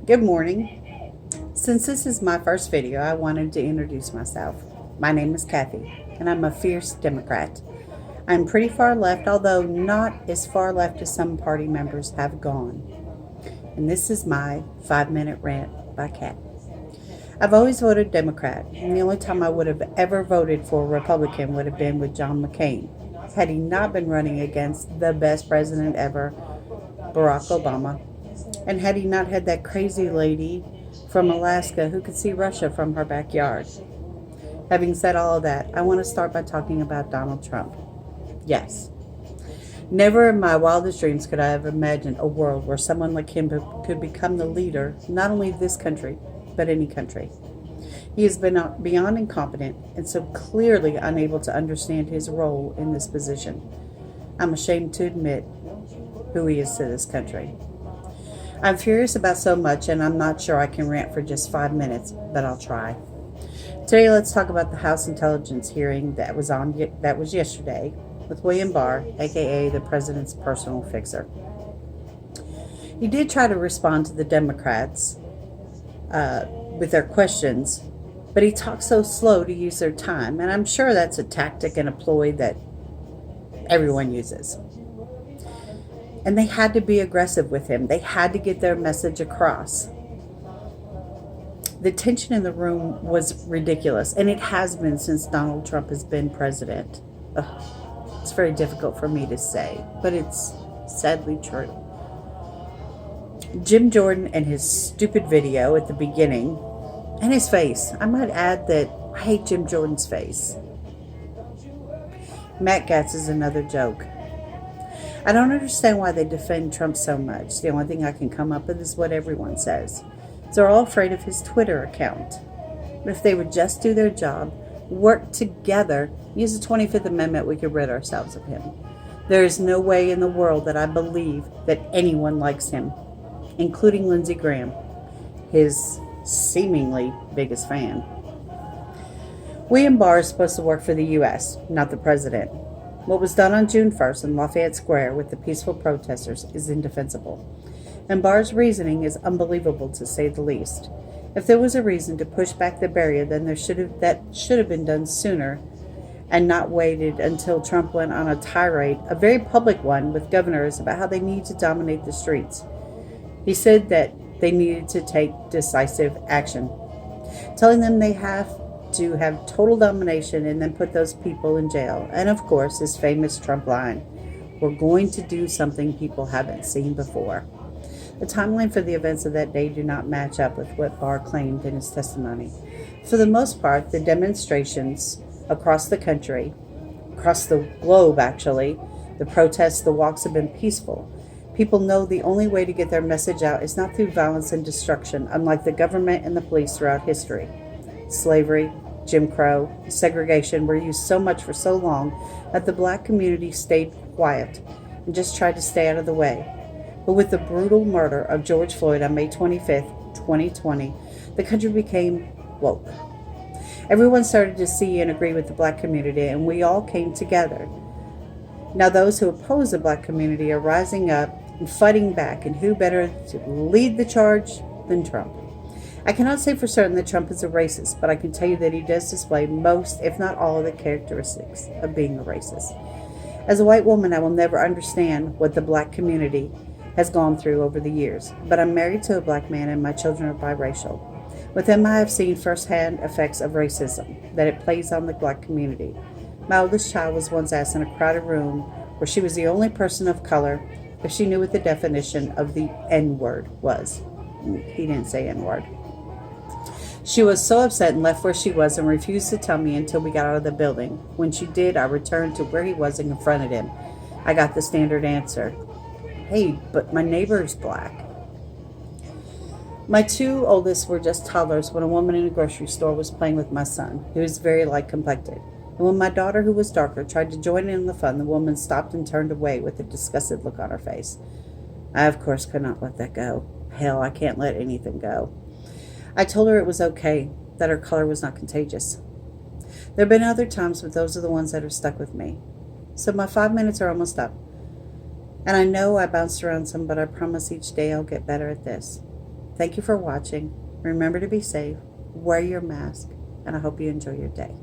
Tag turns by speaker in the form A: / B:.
A: Good morning. Since this is my first video, I wanted to introduce myself. My name is Kathy, and I'm a fierce Democrat. I'm pretty far left, although not as far left as some party members have gone. And this is my 5-minute rant by Kat. I've always voted Democrat, and the only time I would have ever voted for a Republican would have been with John McCain, had he not been running against the best president ever, Barack Obama, and had he not had that crazy lady from Alaska who could see Russia from her backyard. Having said all of that, I want to start by talking about Donald Trump. Yes, never in my wildest dreams could I have imagined a world where someone like him could become the leader, not only of this country, but any country. He has been beyond incompetent and so clearly unable to understand his role in this position. I'm ashamed to admit who he is to this country. I'm furious about so much, and I'm not sure I can rant for just 5 minutes, but I'll try. Today, let's talk about the House Intelligence hearing that was yesterday with William Barr, aka the president's personal fixer. He did try to respond to the Democrats with their questions, but he talked so slow to use their time, and I'm sure that's a tactic and a ploy that everyone uses. And they had to be aggressive with him. They had to get their message across. The tension in the room was ridiculous, and it has been since Donald Trump has been president. Ugh, it's very difficult for me to say, but it's sadly true. Jim Jordan and his stupid video at the beginning, and his face. I might add that I hate Jim Jordan's face. Matt Gaetz is another joke. I don't understand why they defend Trump so much. The only thing I can come up with is what everyone says. They're all afraid of his Twitter account. But if they would just do their job, work together, use the 25th Amendment, we could rid ourselves of him. There is no way in the world that I believe that anyone likes him, including Lindsey Graham, his seemingly biggest fan. William Barr is supposed to work for the U.S., not the president. What was done on June 1st in Lafayette Square with the peaceful protesters is indefensible, and Barr's reasoning is unbelievable to say the least. If there was a reason to push back the barrier, then that should have been done sooner and not waited until Trump went on a tirade, a very public one, with governors about how they need to dominate the streets. He said that they needed to take decisive action, telling them they have to have total domination and then put those people in jail. And of course, his famous Trump line, "We're going to do something people haven't seen before." The timeline for the events of that day do not match up with what Barr claimed in his testimony. For the most part, the demonstrations across the country, across the globe actually, the protests, the walks have been peaceful. People know the only way to get their message out is not through violence and destruction, unlike the government and the police throughout history. Slavery, Jim Crow, segregation were used so much for so long that the black community stayed quiet and just tried to stay out of the way. But with the brutal murder of George Floyd on May 25th, 2020, the country became woke. Everyone started to see and agree with the black community, and we all came together. Now those who oppose the black community are rising up and fighting back, and who better to lead the charge than Trump? I cannot say for certain that Trump is a racist, but I can tell you that he does display most, if not all, of the characteristics of being a racist. As a white woman, I will never understand what the black community has gone through over the years, but I'm married to a black man and my children are biracial. With him, I have seen firsthand effects of racism, that it plays on the black community. My oldest child was once asked in a crowded room where she was the only person of color if she knew what the definition of the N-word was. He didn't say N-word. She was so upset and left where she was and refused to tell me until we got out of the building. When she did, I returned to where he was and confronted him. I got the standard answer. "Hey, but my neighbor's black." My two oldest were just toddlers when a woman in a grocery store was playing with my son, who is very light complected. And when my daughter, who was darker, tried to join in the fun, the woman stopped and turned away with a disgusted look on her face. I, of course, could not let that go. Hell, I can't let anything go. I told her it was okay, that her color was not contagious. There have been other times, but those are the ones that have stuck with me. So my 5 minutes are almost up. And I know I bounced around some, but I promise each day I'll get better at this. Thank you for watching. Remember to be safe, wear your mask, and I hope you enjoy your day.